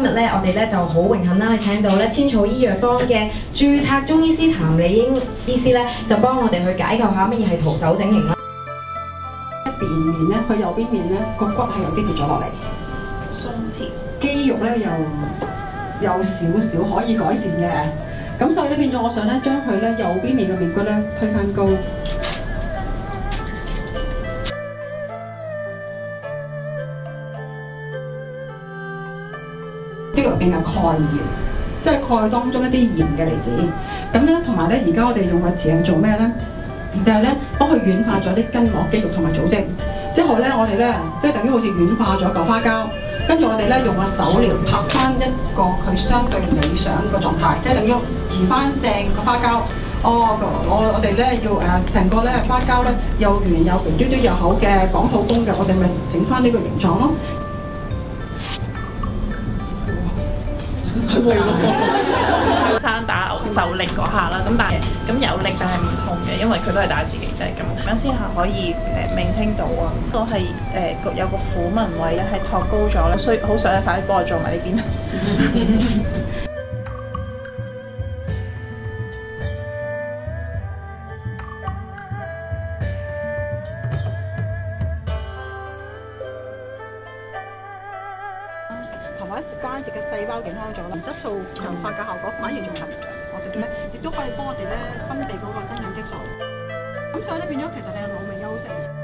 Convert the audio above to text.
今日咧，我哋咧就好榮幸啦，請到咧千草醫藥坊嘅註冊中醫師譚李英醫師咧，就幫我哋去解構下乜嘢係徒手整形啦。一邊面咧，佢右邊面咧個骨係有啲跌咗落嚟，鬆弛，肌肉咧又有少少可以改善嘅。咁所以咧變咗，我想咧將佢咧右邊面嘅面骨咧推返高。肌肉入邊嘅鈣鹽，即係鈣當中一啲鹽嘅離子。咁咧，同埋咧，而家我哋用個詞係做咩咧？就係咧，幫佢軟化咗啲筋膜、肌肉同埋組織。之後咧，我哋咧，即係等於好似軟化咗嚿花膠。跟住我哋咧，用個手療拍翻一個佢相對理想嘅狀態，即係等於移翻正個花膠。我哋咧要成個咧花膠咧又圓又肥嘟嘟又好嘅港土風嘅，我哋咪整翻呢個形狀咯。生打牛受力嗰下啦，咁但係咁有力但係唔痛嘅，因為佢都係打自己劑咁。咁先下可以maintain到啊，都係有個虎紋位咧係托高咗咧，所以好想快啲幫我做埋呢邊。同埋關節嘅細胞健康咗啦，質素強化嘅效果反而仲係我哋咧，亦都可以幫我哋咧分泌嗰個生長激素。咁所以咧變咗其實你係腦未休息。